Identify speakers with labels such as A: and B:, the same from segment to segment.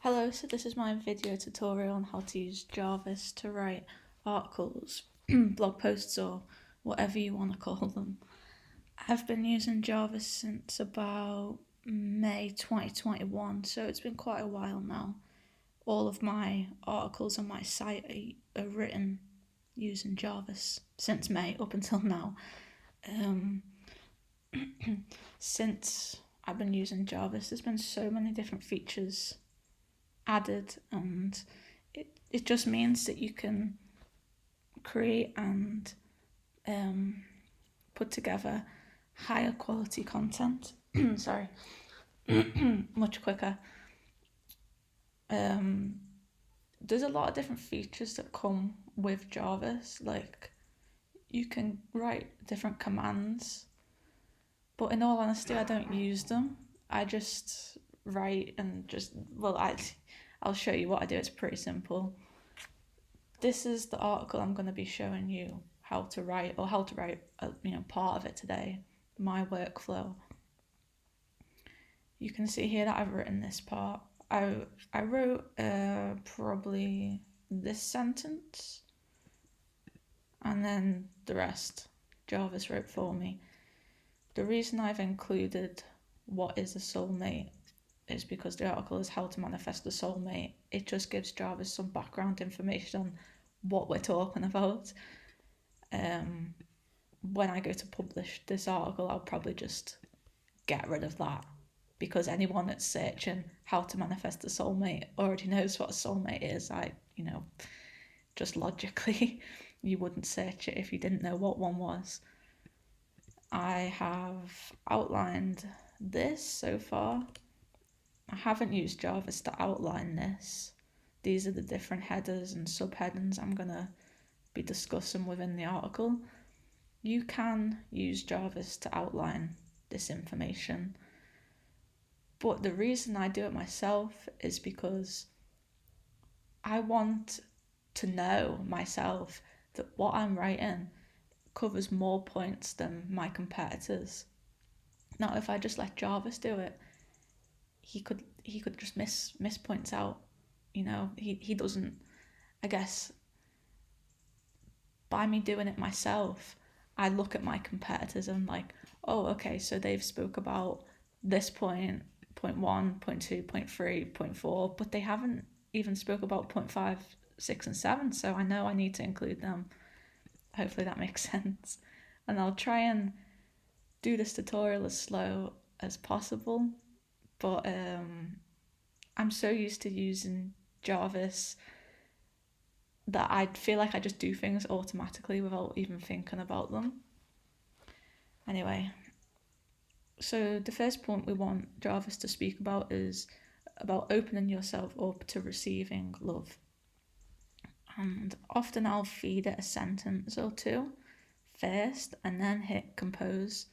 A: Hello, so this is my video tutorial on how to use Jarvis to write articles, blog posts or whatever you want to call them. I've been using Jarvis since about May 2021, so it's been quite a while now. All of my articles on my site are written using Jarvis since May up until now. Since I've been using Jarvis, there's been so many different features added, and it just means that you can create and put together higher quality content sorry much quicker. There's a lot of different features that come with Jarvis, like you can write different commands, but in all honesty I don't use them. I just write and I'll show you what I do. It's pretty simple. This is the article I'm going to be showing you how to write part of it today, my workflow. You can see here that I've written this part. I wrote probably this sentence, and then the rest Jarvis wrote for me. The reason I've included what is a soulmate is because the article is how to manifest a soulmate. It just gives Jarvis some background information on what we're talking about. When I go to publish this article, I'll probably just get rid of that, because anyone that's searching how to manifest a soulmate already knows what a soulmate is. Just logically, you wouldn't search it if you didn't know what one was. I have outlined this so far. I haven't used Jarvis to outline this. These are the different headers and subheadings I'm going to be discussing within the article. You can use Jarvis to outline this information, but the reason I do it myself is because I want to know myself that what I'm writing covers more points than my competitors. Now, if I just let Jarvis do it, he could just miss points out. He doesn't. I guess by me doing it myself, I look at my competitors and I'm like, oh, okay, so they've spoke about this point 1, point 2, point 3, point 4, but they haven't even spoke about point 5, 6 and 7, so I know I need to include them. Hopefully that makes sense. And I'll try and do this tutorial as slow as possible, but I'm so used to using Jarvis that I feel like I just do things automatically without even thinking about them. Anyway, so the first point we want Jarvis to speak about is about opening yourself up to receiving love. And often I'll feed it a sentence or two first and then hit compose.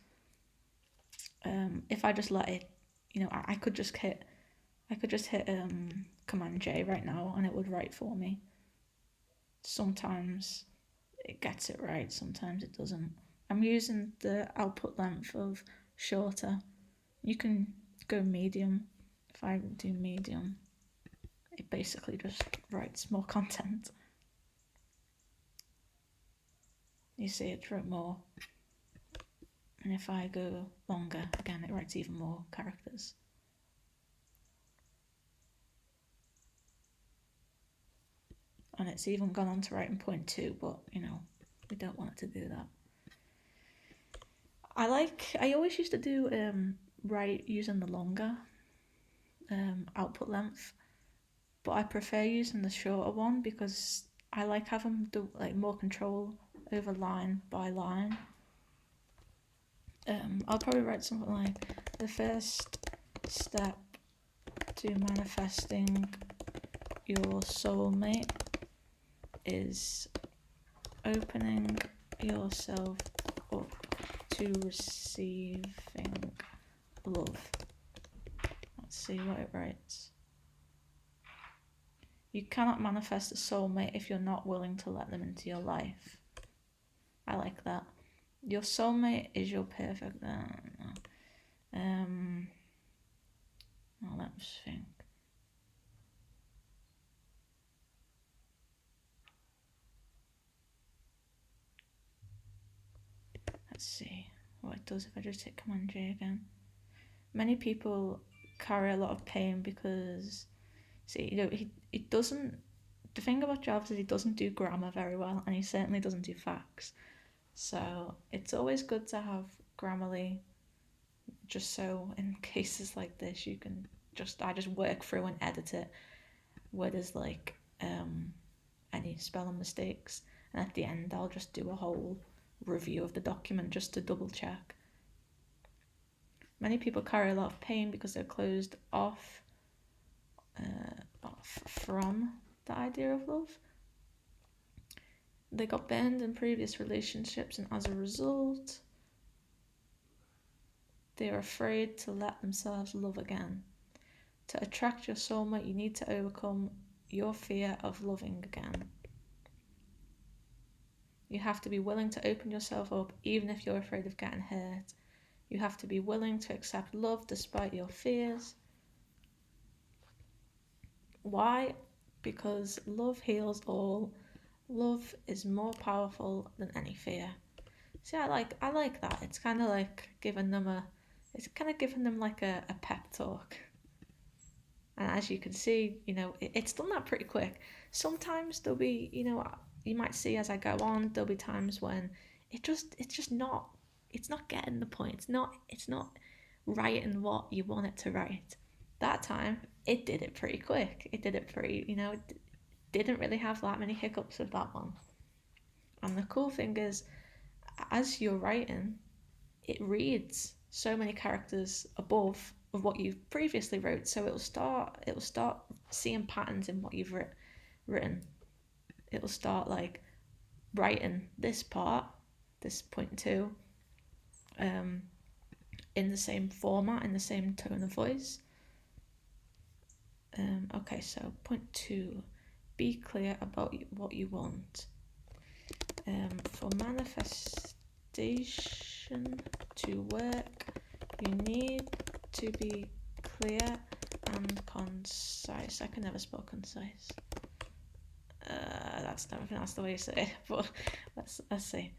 A: If I just let it, I could just hit Command J right now and it would write for me. Sometimes it gets it right, sometimes it doesn't. I'm using the output length of shorter. You can go medium. If I do medium, it basically just writes more content. You see, it wrote more. And if I go longer, again, it writes even more characters. And it's even gone on to writing point 2, but we don't want it to do that. I always used to do write using the longer output length, but I prefer using the shorter one because I like having more control over line by line. I'll probably write something like, the first step to manifesting your soulmate is opening yourself up to receiving love. Let's see what it writes. You cannot manifest a soulmate if you're not willing to let them into your life. I like that. Your soulmate is your perfect. Let's think. let's see what it does if I just hit Command J again. Many people carry a lot of pain because, see, he doesn't. The thing about Jarvis is he doesn't do grammar very well, and he certainly doesn't do facts. So it's always good to have Grammarly, just so in cases like this you can I just work through and edit it where there's like any spelling mistakes, and at the end I'll just do a whole review of the document just to double check. Many people carry a lot of pain because they're closed off from the idea of love. They got burned in previous relationships, and as a result they are afraid to let themselves love again. To attract your soulmate, you need to overcome your fear of loving again. You have to be willing to open yourself up even if you're afraid of getting hurt. You have to be willing to accept love despite your fears. Why? Because love heals all. Love is more powerful than any fear. See, I like that. It's kind of like giving them like a pep talk. And as you can see, it's done that pretty quick. Sometimes there'll be, you might see as I go on, there'll be times when it's not getting the point. It's not writing what you want it to write. That time, it did it pretty quick. It did it pretty, it didn't really have that many hiccups with that one. And the cool thing is, as you're writing, it reads so many characters above of what you've previously wrote, so it'll start seeing patterns in what you've written. It'll start like writing this part, this point 2, in the same format, in the same tone of voice. Okay, so point 2, be clear about what you want. For manifestation to work, you need to be clear and concise. I can never spell concise. I don't think that's the way you say it, but let's see.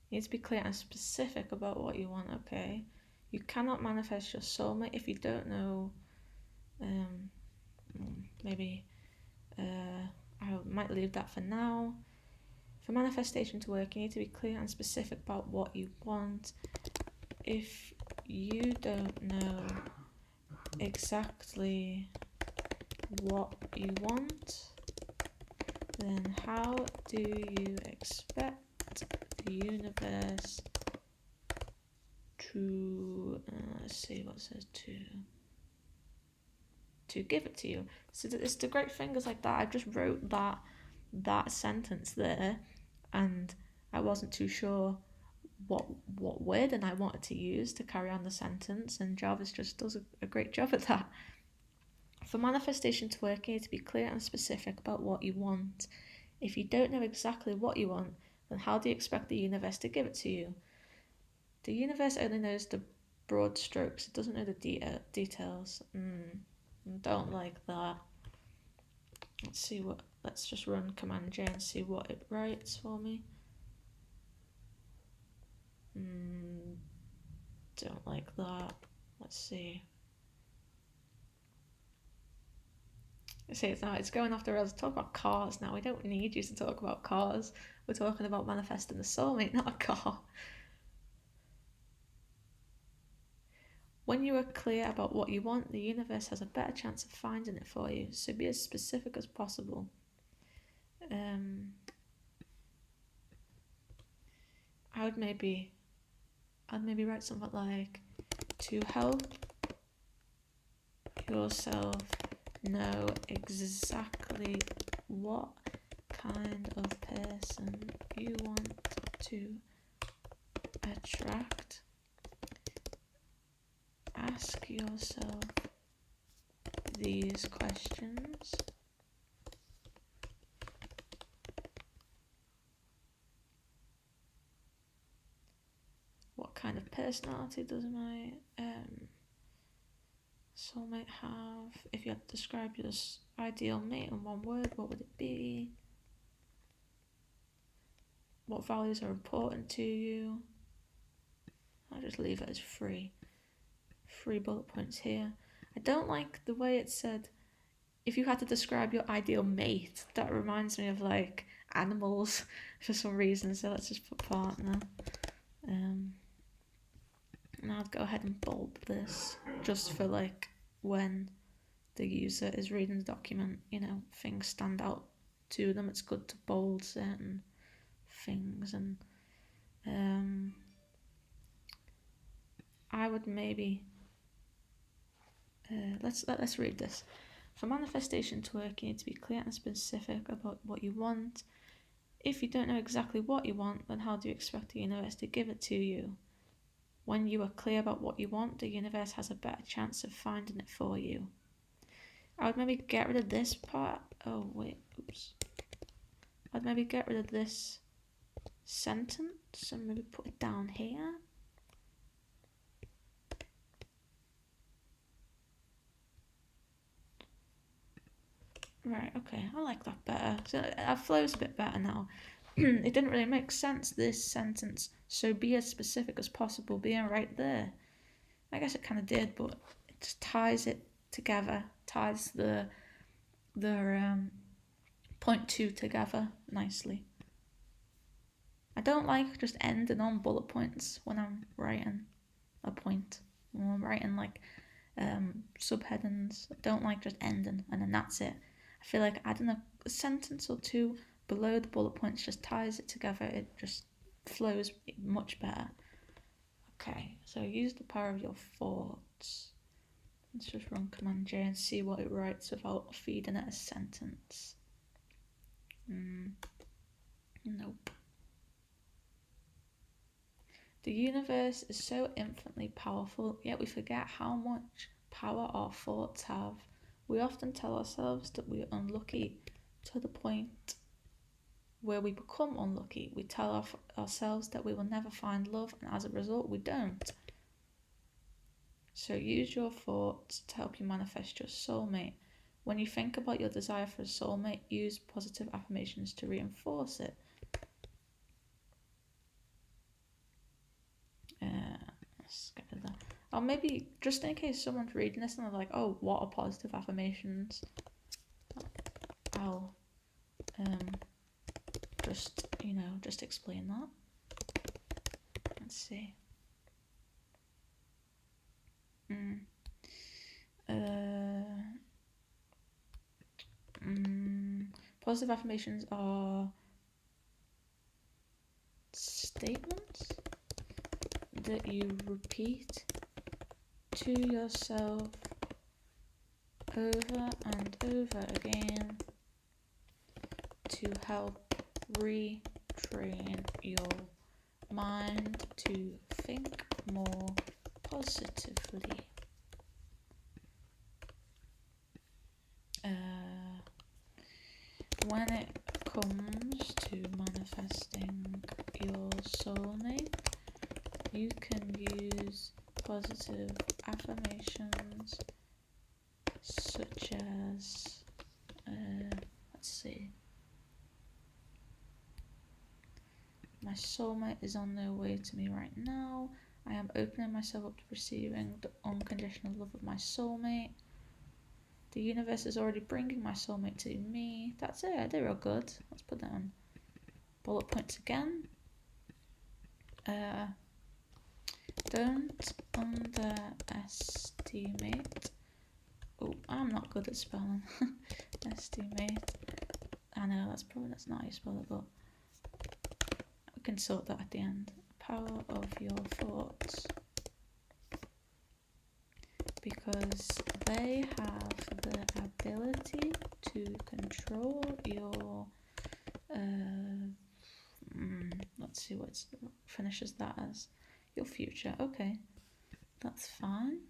A: You need to be clear and specific about what you want, okay? You cannot manifest your soulmate if you don't know. Maybe I might leave that for now. For manifestation to work, you need to be clear and specific about what you want. If you don't know exactly what you want, then how do you expect the universe to let's see what it says, to give it to you? So it's the great things like that. I just wrote that sentence there, and I wasn't too sure what word and I wanted to use to carry on the sentence, and Jarvis just does a great job at that. For manifestation to work, you need to be clear and specific about what you want. If you don't know exactly what you want, then how do you expect the universe to give it to you? The universe only knows the broad strokes. It doesn't know the details. Don't like that. Let's just run Command J and see what it writes for me. Don't like that. Let's see. It's going off the rails. Talk about cars now. We don't need you to talk about cars. We're talking about manifesting the soulmate, not a car. When you are clear about what you want, the universe has a better chance of finding it for you. So be as specific as possible. I'd maybe write something like, to help yourself know exactly what kind of person you want to attract. Ask yourself these questions. What kind of personality does my soulmate have? If you had to describe your ideal mate in one word, what would it be? what values are important to you. I'll just leave it as 3 bullet points here. I don't like the way it said, if you had to describe your ideal mate. That reminds me of like animals for some reason, so let's just put partner. And I'll go ahead and bold this just for like when the user is reading the document, you know, things stand out to them. It's good to bold certain things, and I would maybe let's read this. For manifestation to work, you need to be clear and specific about what you want. If you don't know exactly what you want, then how do you expect the universe to give it to you? When you are clear about what you want, the universe has a better chance of finding it for you. I would maybe get rid of this part. Oh wait, oops. I'd maybe get rid of this sentence and maybe put it down here. Right, okay, I like that better. So it flows a bit better now. It didn't really make sense, this sentence. So be as specific as possible, being right there. I guess it kind of did, but it just ties it together, ties the point 2 together nicely. I don't like just ending on bullet points when I'm writing a point. When I'm writing like subheadings, I don't like just ending and then that's it. I feel like adding a sentence or 2 below the bullet points just ties it together. It just flows much better. Okay, so use the power of your thoughts. Let's just run Command J and see what it writes without feeding it a sentence. Nope. The universe is so infinitely powerful, yet we forget how much power our thoughts have. We often tell ourselves that we are unlucky to the point where we become unlucky. We tell ourselves that we will never find love, and as a result, we don't. So use your thoughts to help you manifest your soulmate. When you think about your desire for a soulmate, use positive affirmations to reinforce it. Let's get rid of that. Or maybe, just in case someone's reading this and they're like, oh, what are positive affirmations? I'll just explain that. Let's see. Positive affirmations are statements that you repeat to yourself over and over again to help retrain your mind to think more positively. When it comes to manifesting your soulmate, you can use positive affirmations such as, let's see, my soulmate is on their way to me right now. I am opening myself up to receiving the unconditional love of my soulmate. The universe is already bringing my soulmate to me. That's it, they're all good. Let's put that on bullet points again. Don't underestimate. Oh, I'm not good at spelling. Estimate. I know that's not how you spell it, but we can sort that at the end. Power of your thoughts. Because they have the ability to control your let's see what it finishes that as. Your future. Okay, that's fine.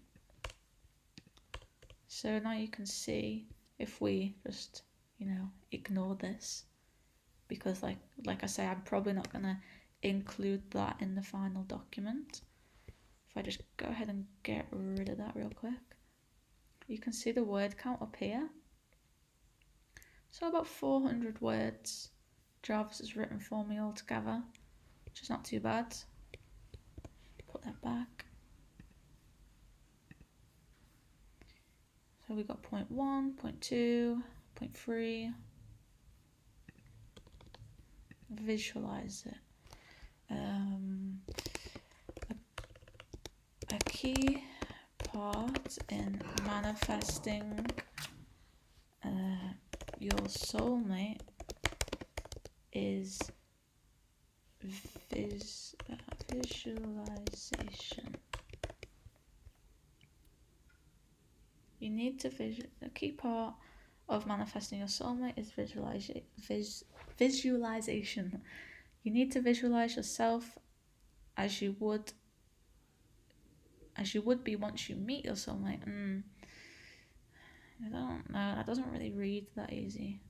A: So now you can see, if we just ignore this, because like I say, I'm probably not going to include that in the final document. If I just go ahead and get rid of that real quick, you can see the word count up here. So about 400 words Jarvis has written for me altogether, which is not too bad. Put that back. So we got point 1, point 2, point 3. Visualize it. A key part in manifesting your soulmate is visualization. You need to a key part of manifesting your soulmate is visualization. You need to visualize yourself as you would be once you meet your soulmate. I don't know. That doesn't really read that easy.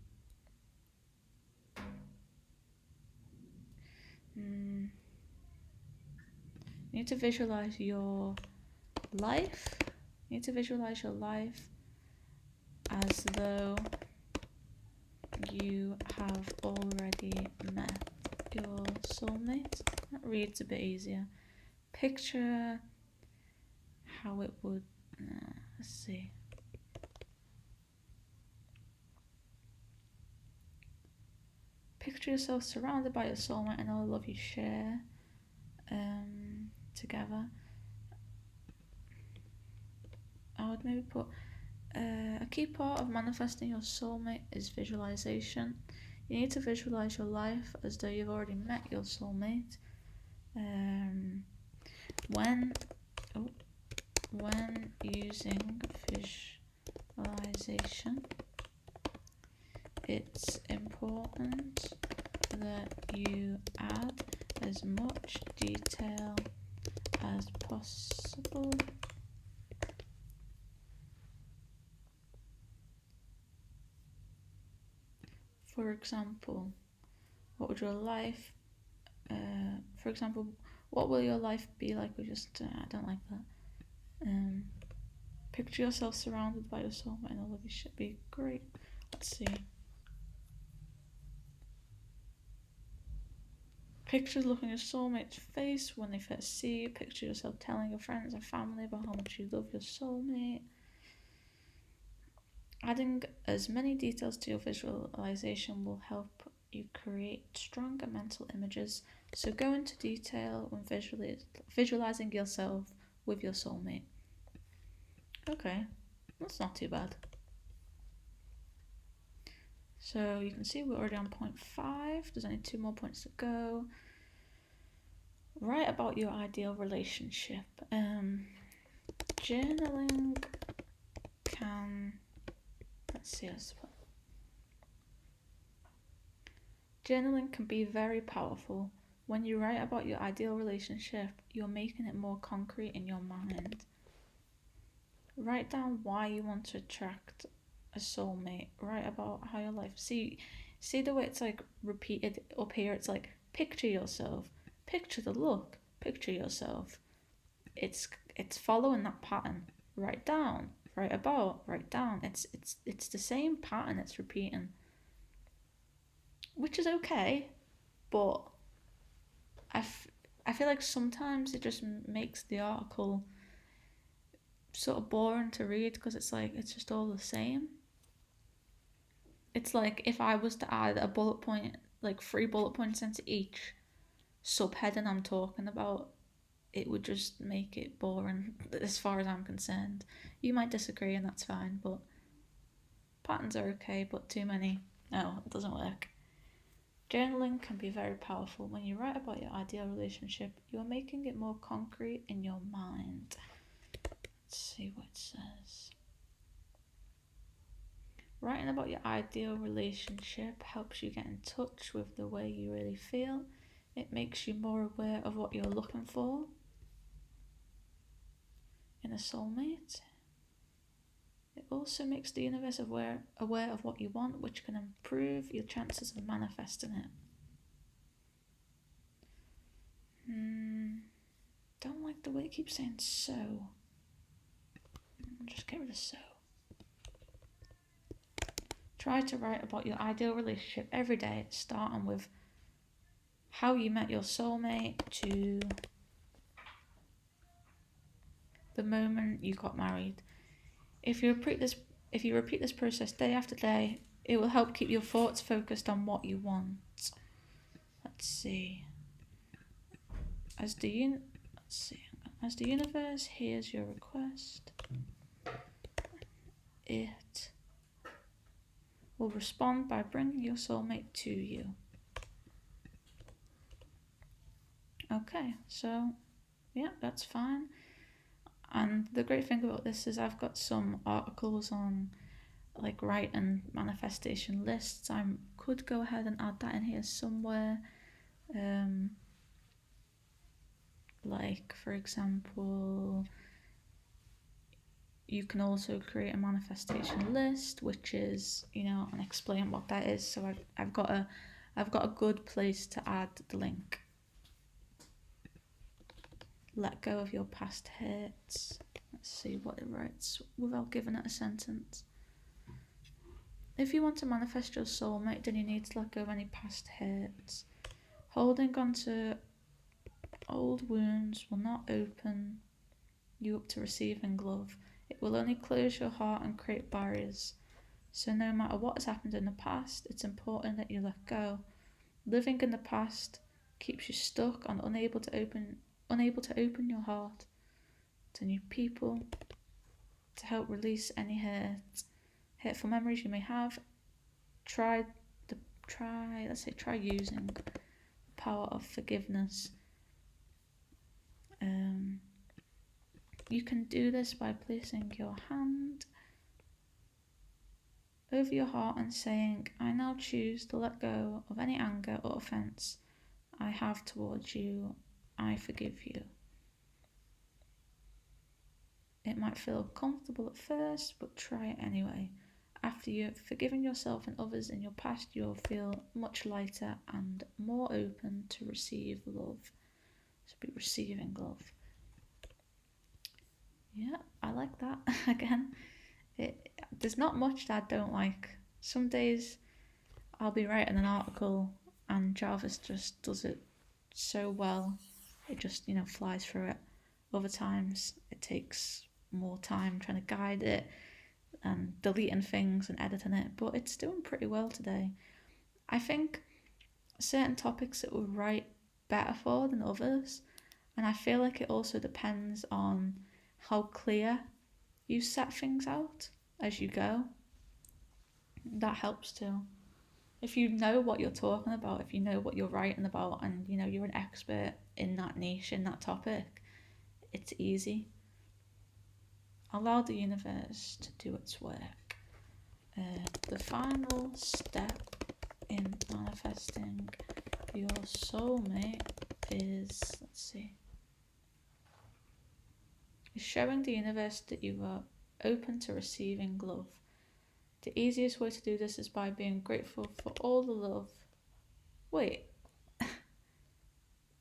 A: You need to visualize your life. You need to visualize your life as though you have already met your soulmate. That reads a bit easier. Picture how it would. Let's see. Picture yourself surrounded by your soulmate and all the love you share together. I would maybe put a key part of manifesting your soulmate is visualization. You need to visualize your life as though you've already met your soulmate. When using visualization, it's important that you add as much detail as possible. For example, what would your life what will your life be like with I don't like that. Picture yourself surrounded by your soulmate and all of you should be great. Let's see. Picture looking at your soulmate's face when they first see you. Picture yourself telling your friends and family about how much you love your soulmate. Adding as many details to your visualization will help you create stronger mental images. So go into detail when visualizing yourself with your soulmate. Okay, that's not too bad. So you can see we're already on point 5. There's only 2 more points to go. Write about your ideal relationship. Journaling can... Journaling can be very powerful. When you write about your ideal relationship, you're making it more concrete in your mind. Write down why you want to attract a soulmate. Write about how your life... See the way it's like repeated up here? It's like, picture yourself. Picture the look. Picture yourself. It's following that pattern. Write down. Write about. Write down. It's the same pattern it's repeating. Which is okay, but I feel like sometimes it just makes the article sort of boring to read because it's like it's just all the same. It's like if I was to add a bullet point, like 3 bullet points into each subheading I'm talking about, it would just make it boring as far as I'm concerned. You might disagree and that's fine, but patterns are okay, but too many, no, it doesn't work. Journaling can be very powerful. When you write about your ideal relationship, you are making it more concrete in your mind. Let's see what it says. Writing about your ideal relationship helps you get in touch with the way you really feel. It makes you more aware of what you're looking for in a soulmate. It also makes the universe aware of what you want, which can improve your chances of manifesting it. Don't like the way it keeps saying so. Just get rid of so. Try to write about your ideal relationship every day, starting with how you met your soulmate to the moment you got married. If you repeat this process day after day, it will help keep your thoughts focused on what you want. Let's see. As the universe hears your request, it will respond by bringing your soulmate to you. Okay, so yeah, that's fine. And the great thing about this is I've got some articles on like writing manifestation lists. I could go ahead and add that in here somewhere. Like for example, you can also create a manifestation list, which is, and explain what that is. So I've got a good place to add the link. Let go of your past hurts. Let's see what it writes without giving it a sentence. If you want to manifest your soulmate, then you need to let go of any past hurts. Holding on to old wounds will not open you up to receiving love. It will only close your heart and create barriers. So no matter what has happened in the past, it's important that you let go. Living in the past keeps you stuck and unable to open your heart to new people. To help release any hurtful memories you may have, try using the power of forgiveness. You can do this by placing your hand over your heart and saying, I now choose to let go of any anger or offence I have towards you. I forgive you. It might feel uncomfortable at first, but try it anyway. After you've forgiven yourself and others in your past, you'll feel much lighter and more open to receive love. So be receiving love. Yeah, I like that. Again, there's not much that I don't like. Some days I'll be writing an article and Jarvis just does it so well. It just, flies through it. Other times it takes more time trying to guide it and deleting things and editing it, but it's doing pretty well today. I think certain topics it will write better for than others, and I feel like it also depends on how clear you set things out as you go. That helps too. If you know what you're talking about, if you know what you're writing about, and you're an expert in that niche, in that topic, it's easy. Allow the universe to do its work. The final step in manifesting your soulmate is, is showing the universe that you are open to receiving love. The easiest way to do this is by being grateful for all the love. Wait.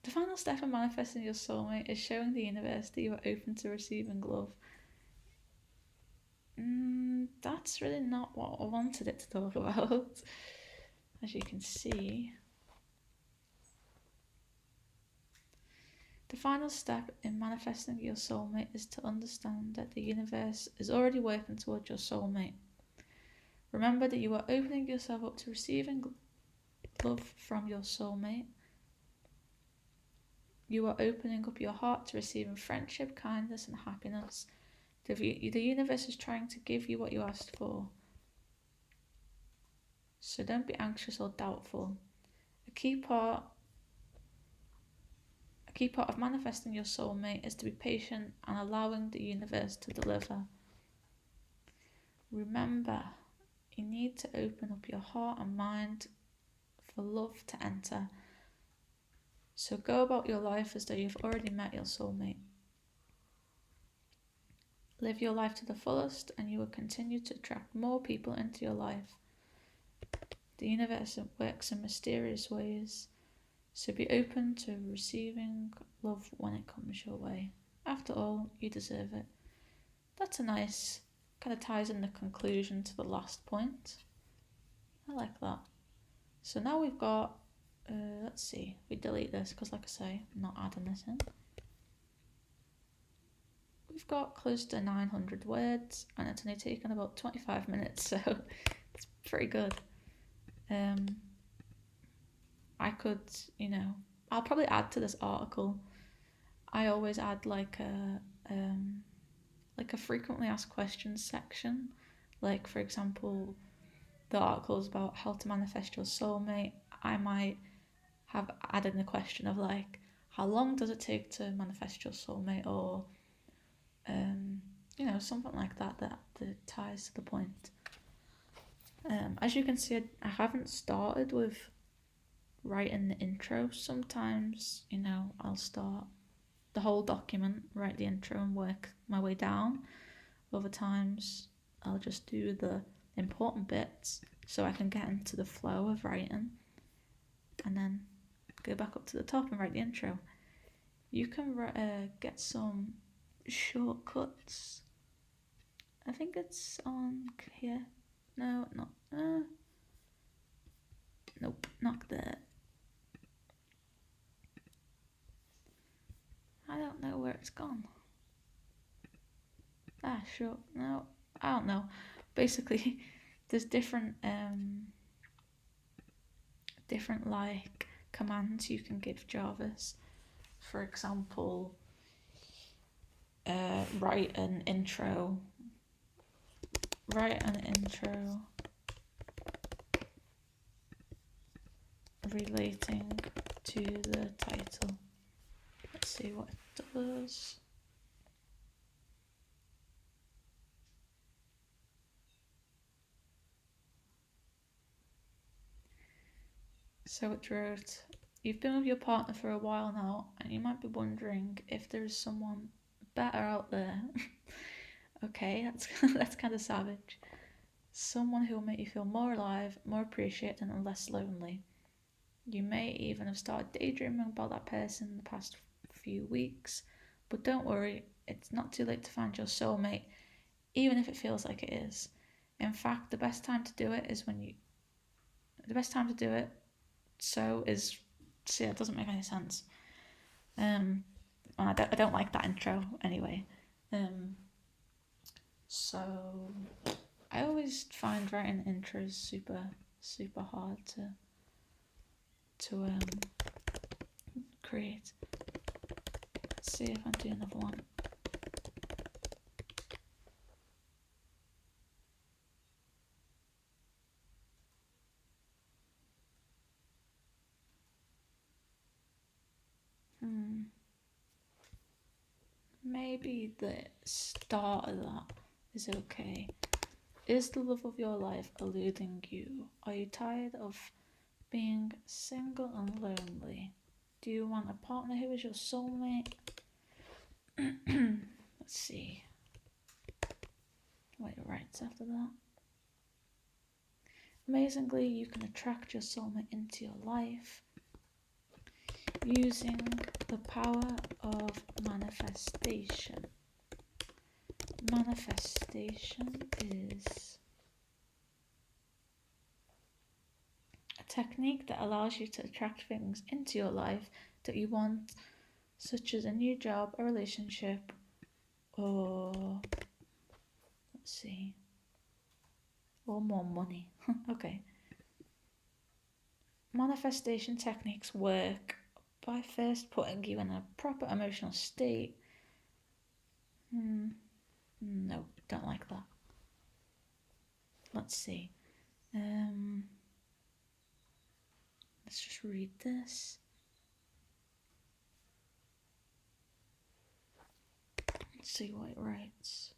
A: The final step in manifesting your soulmate is showing the universe that you are open to receiving love. That's really not what I wanted it to talk about, as you can see. The final step in manifesting your soulmate is to understand that the universe is already working towards your soulmate. Remember that you are opening yourself up to receiving love from your soulmate. You are opening up your heart to receiving friendship, kindness, and happiness. The universe is trying to give you what you asked for. So don't be anxious or doubtful. A key part of manifesting your soulmate is to be patient and allowing the universe to deliver. Remember, you need to open up your heart and mind for love to enter. So go about your life as though you've already met your soulmate. Live your life to the fullest and you will continue to attract more people into your life. The universe works in mysterious ways, so be open to receiving love when it comes your way. After all, you deserve it. That's a nice, kind of ties in the conclusion to the last point. I like that. So now we've got, let's see, we delete this because like I say, I'm not adding this in. We've got close to 900 words and it's only taken about 25 minutes, so it's pretty good. I could, I'll probably add to this article. I always add like a frequently asked questions section. Like for example, the article is about how to manifest your soulmate. I might have added the question of like, how long does it take to manifest your soulmate, or something like that ties to the point. As you can see, I haven't started with writing the intro. Sometimes, I'll start the whole document, write the intro and work my way down. Other times I'll just do the important bits so I can get into the flow of writing and then go back up to the top and write the intro. You can get some shortcuts. I think it's on here. No, not. Nope, not there. I don't know where it's gone. Sure. No, I don't know. Basically, there's different like commands you can give Jarvis. For example, write an intro relating to the title. Let's see what it does. So it wrote, you've been with your partner for a while now and you might be wondering if there's someone better out there. Okay, that's kind of savage. Someone who will make you feel more alive, more appreciated and less lonely. You may even have started daydreaming about that person in the past few weeks, but don't worry, it's not too late to find your soulmate, even if it feels like it is. In fact, the best time to do it see, it doesn't make any sense. I don't like that intro anyway. So I always find writing intros super hard to create. Let's see if I do another one. Maybe the start of that is okay. Is the love of your life eluding you? Are you tired of being single and lonely? Do you want a partner who is your soulmate? Let's see what it writes after that. Amazingly, you can attract your soulmate into your life using the power of manifestation. Manifestation is a technique that allows you to attract things into your life that you want, such as a new job, a relationship, or or more money. Okay. Manifestation techniques work by first putting you in a proper emotional state. No, don't like that. Let's see. Let's just read this. Let's see what it writes.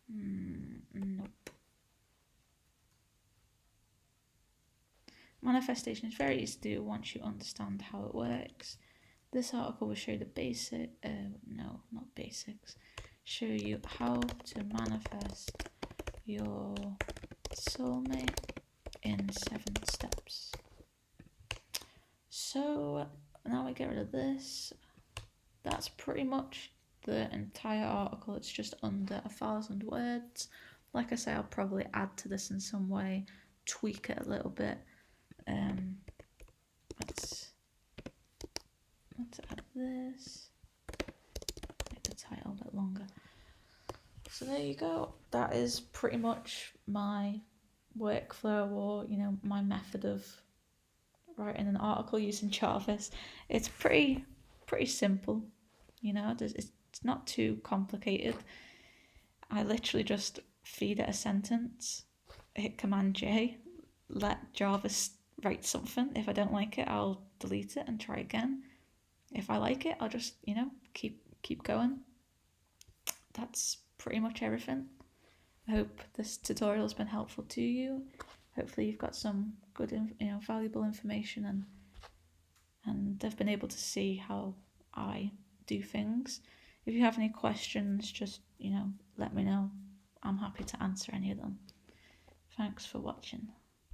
A: Nope. Manifestation is very easy to do once you understand how it works. This article will show you not basics. Show you how to manifest your soulmate in 7 steps. So now we get rid of this. That's pretty much the entire article. It's just under 1,000 words. Like I say, I'll probably add to this in some way, tweak it a little bit. Let's add this. Make the title a bit longer. So there you go. That is pretty much my workflow, or my method of writing an article using Jarvis. It's pretty simple. It's not too complicated. I literally just feed it a sentence, hit Command J, let Jarvis write something. If I don't like it, I'll delete it and try again. If I like it, I'll just keep going. That's pretty much everything. I hope this tutorial has been helpful to you. Hopefully you've got some good, valuable information, and they've been able to see how I do things. If you have any questions, just let me know. I'm happy to answer any of them. Thanks for watching.